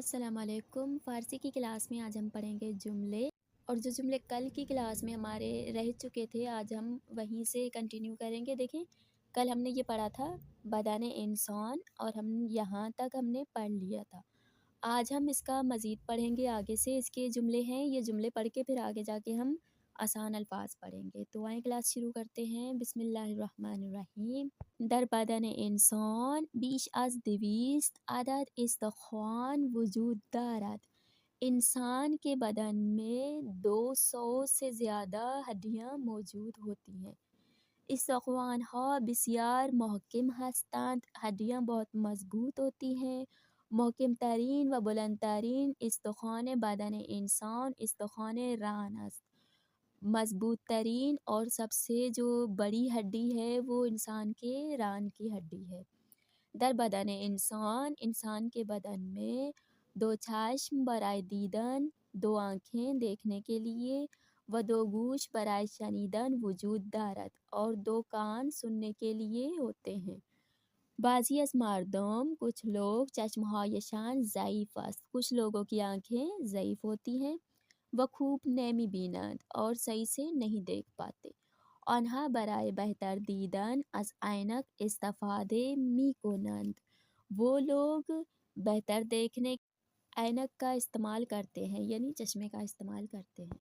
السلام علیکم۔ فارسی کی کلاس میں آج ہم پڑھیں گے جملے، اور جو جملے کل کی کلاس میں ہمارے رہ چکے تھے آج ہم وہیں سے کنٹینیو کریں گے۔ دیکھیں کل ہم نے یہ پڑھا تھا بدن انسان، اور یہاں تک ہم نے پڑھ لیا تھا۔ آج ہم اس کا مزید پڑھیں گے، آگے سے اس کے جملے ہیں، یہ جملے پڑھ کے پھر آگے جا کے ہم آسان الفاظ پڑھیں گے۔ تو آئیں کلاس شروع کرتے ہیں۔ بسم اللہ الرحمن الرحیم۔ در بدن انسان بیش از 200 عدد استخوان وجود دارد۔ انسان کے بدن میں 200 سے زیادہ ہڈیاں موجود ہوتی ہیں۔ استخوان ها بسیار محکم هستند۔ ہڈیاں بہت مضبوط ہوتی ہیں۔ محکم ترین و بلند ترین استخوان بدن انسان استخوان ران است۔ مضبوط ترین اور سب سے جو بڑی ہڈی ہے وہ انسان کے ران کی ہڈی ہے۔ در بدن انسان، انسان کے بدن میں 2 چشم برائے دیدن، 2 آنکھیں دیکھنے کے لیے، و 2 گوش برائے شنیدن وجود دارد، اور 2 کان سننے کے لیے ہوتے ہیں۔ بعضی از مردم، کچھ لوگ، چشمهایشان ضعیف است، کچھ لوگوں کی آنکھیں ضعیف ہوتی ہیں، و خوب نمی بینند، اور صحیح سے نہیں دیکھ پاتے۔ آنها برای بہتر دیدن از عینک استفاده می کنند، وہ لوگ بہتر دیکھنے عینک کا استعمال کرتے ہیں، یعنی چشمے کا استعمال کرتے ہیں۔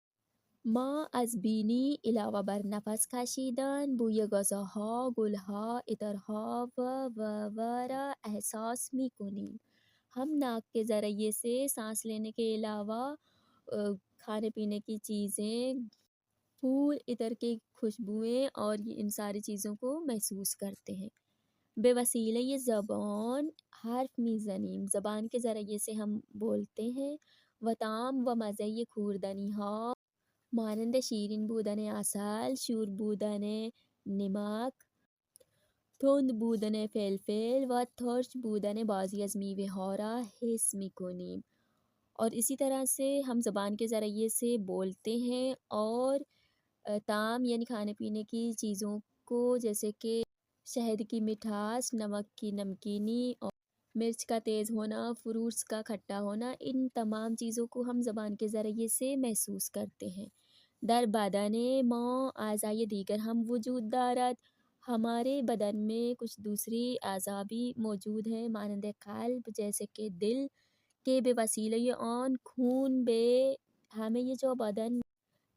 ما از بینی علاوه بر نفس کشیدن بوی غذاها، گلها، عطرها و را احساس می کنیم۔ ہم ناک کے ذریعے سے سانس لینے کے علاوہ کھانے پینے کی چیزیں، پھول، عطر کی خوشبوئیں اور ان ساری چیزوں کو محسوس کرتے ہیں۔ بے وسیلہ زبان حرف میزنیم، زبان کے ذریعے سے ہم بولتے ہیں۔ و طعم و مزہ خوردنی ها مانند شیرین بودن عسل، شور بودن نمک، تند بودن فلفل و ترش بودن بعضی از میوه ها را حس می کنیم۔ اور اسی طرح سے ہم زبان کے ذریعے سے بولتے ہیں، اور طعم یعنی کھانے پینے کی چیزوں کو، جیسے کہ شہد کی مٹھاس، نمک کی نمکینی، اور مرچ کا تیز ہونا، فروٹس کا کھٹا ہونا، ان تمام چیزوں کو ہم زبان کے ذریعے سے محسوس کرتے ہیں۔ در بدن ما اعضاء دیگر ہم وجود دارد، ہمارے بدن میں کچھ دوسری اعضاء بھی موجود ہیں، مانند قلب، جیسے کہ دل کے بے وسیلہ آن خون بے ہمیں یہ جو بدن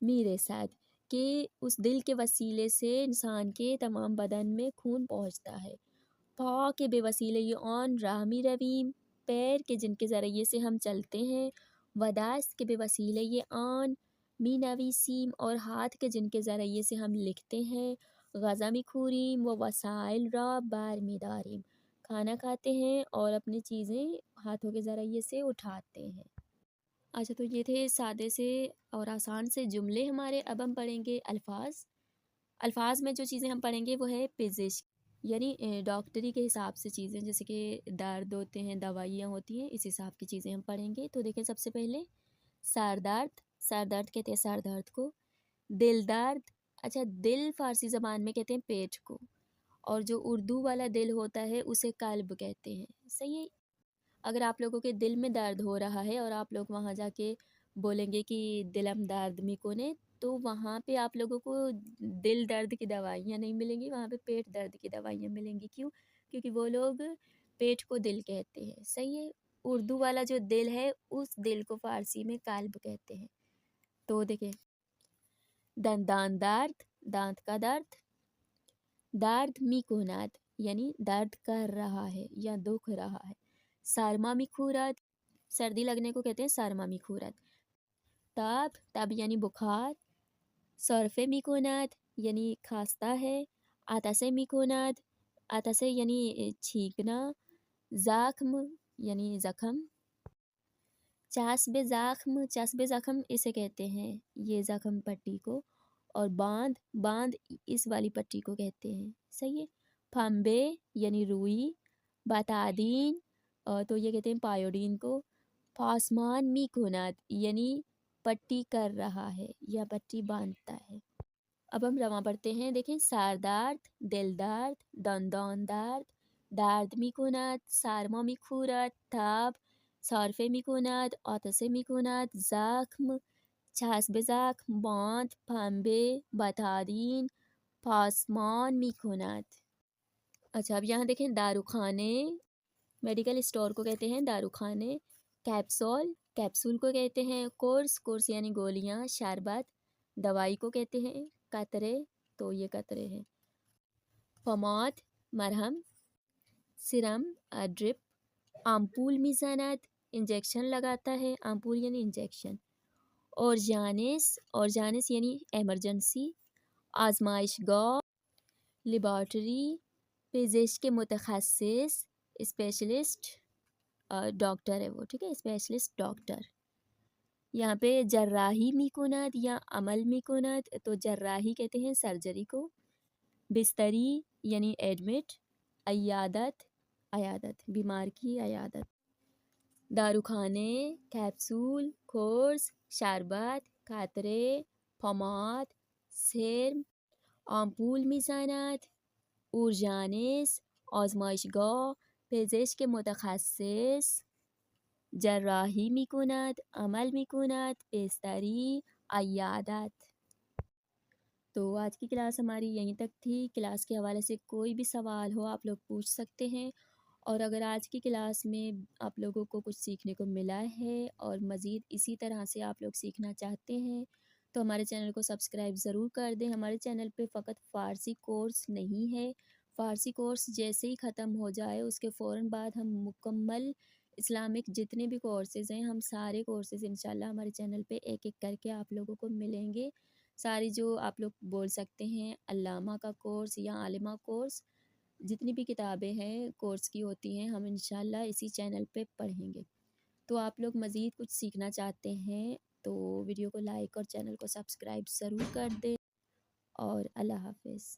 می رسد، کہ اس دل کے وسیلے سے انسان کے تمام بدن میں خون پہنچتا ہے۔ پا کے بے وسیلہ آن راہ می رویم، پیر کے جن کے ذریعے سے ہم چلتے ہیں۔ و دست کے بے وسیلہ آن می نویسیم، اور ہاتھ کے جن کے ذریعے سے ہم لکھتے ہیں۔ غذا می خوریم و وسائل را بر می داریم، کھانا کھاتے ہیں اور اپنی چیزیں ہاتھوں کے ذریعے سے اٹھاتے ہیں۔ اچھا، تو یہ تھے سادے سے اور آسان سے جملے ہمارے۔ اب ہم پڑھیں گے الفاظ۔ الفاظ میں جو چیزیں ہم پڑھیں گے وہ ہے پزشک، یعنی ڈاکٹری کے حساب سے چیزیں، جیسے کہ درد ہوتے ہیں، دوائیاں ہوتی ہیں، اس حساب کی چیزیں ہم پڑھیں گے۔ تو دیکھیں سب سے پہلے سر درد، سر درد کہتے ہیں سر درد کو۔ دل درد، اچھا دل فارسی زبان میں کہتے ہیں پیٹ کو، اور جو اردو والا دل ہوتا ہے اسے قلب کہتے ہیں۔ صحیح ہے؟ اگر آپ لوگوں کے دل میں درد ہو رہا ہے اور آپ لوگ وہاں جا کے بولیں گے کہ دلم درد می کونے، تو وہاں پہ آپ لوگوں کو دل درد کی دوائیاں نہیں ملیں گی، وہاں پہ پیٹ درد کی دوائیاں ملیں گی۔ کیوں؟ کیونکہ وہ لوگ پیٹ کو دل کہتے ہیں۔ صحیح ہے؟ اردو والا جو دل ہے اس دل کو فارسی میں قلب کہتے ہیں۔ تو دیکھیں دندان درد، دانت کا درد۔ درد می کند یعنی درد کر رہا ہے یا دکھ رہا ہے۔ سرما می خورد، سردی لگنے کو کہتے ہیں سرما می خورد۔ تب، تب یعنی بخار۔ سرفه می کند یعنی کھانستا ہے۔ عطسه می کند، عطسه یعنی چھینکنا۔ زخم یعنی زخم۔ چسب زخم، چسب زخم اسے کہتے ہیں یہ زخم پٹی کو، اور باندھ، باندھ اس والی پٹی کو کہتے ہیں۔ صحیح ہے؟ پھمبے یعنی روئی۔ بتادین، تو یہ کہتے ہیں پایوڈین کو۔ پاسمان می کند یعنی پٹی کر رہا ہے یا پٹی باندھتا ہے۔ اب ہم رواں پڑھتے ہیں۔ دیکھیں سر درد، دل درد، دندان درد، درد می کند، سرما می خورد، تب، صارف میکند، آتش میکند، زخم، چسب زخم، باند، پنبه، بتادین، پاسمان میکند. اچھا اب یہاں دیکھیں داروخانے، میڈیکل اسٹور کو کہتے ہیں داروخانے. کیپسول، کیپسول کو کہتے ہیں کورس، کورس یعنی گولیاں. شربت، دوائی کو کہتے ہیں قطرے، تو یہ قطرے ہیں. پماد، مرہم. سرم، ڈرپ. آمپول میزند، انجیکشن لگاتا ہے، آمپول یعنی انجیکشن. اورجانس، اورجانس یعنی ایمرجنسی. آزمائش گاہ، لیبارٹری. پزشک متخصص، اسپیشلسٹ، ڈاکٹر ہے وہ، ٹھیک ہے، اسپیشلسٹ ڈاکٹر. یہاں پہ جراحی میکند یا عمل میکند، تو جراحی کہتے ہیں سرجری کو. بستری یعنی ایڈمٹ. عیادت، عیادت بیمار کی عیادت. داروخانے، کیپسول، کورس، شربت، قطرے، پماد، سرم، آمپول میزند، اورژانس، آزمایش گاه، پزشک متخصص، جراحی میکند، عمل میکند، بستری، عیادت. تو آج کی کلاس ہماری یہیں تک تھی. کلاس کے حوالے سے کوئی بھی سوال ہو آپ لوگ پوچھ سکتے ہیں. اور اگر آج کی کلاس میں آپ لوگوں کو کچھ سیکھنے کو ملا ہے اور مزید اسی طرح سے آپ لوگ سیکھنا چاہتے ہیں تو ہمارے چینل کو سبسکرائب ضرور کر دیں. ہمارے چینل پہ فقط فارسی کورس نہیں ہے. فارسی کورس جیسے ہی ختم ہو جائے اس کے فوراً بعد ہم مکمل اسلامک جتنے بھی کورسز ہیں ہم سارے کورسز انشاءاللہ ہمارے چینل پہ ایک ایک کر کے آپ لوگوں کو ملیں گے. ساری جو آپ لوگ بول سکتے ہیں علامہ کا کورس یا عالمہ کورس، جتنی بھی کتابیں ہیں کورس کی ہوتی ہیں ہم انشاءاللہ اسی چینل پہ پڑھیں گے. تو آپ لوگ مزید کچھ سیکھنا چاہتے ہیں تو ویڈیو کو لائک اور چینل کو سبسکرائب ضرور کر دیں. اور اللہ حافظ.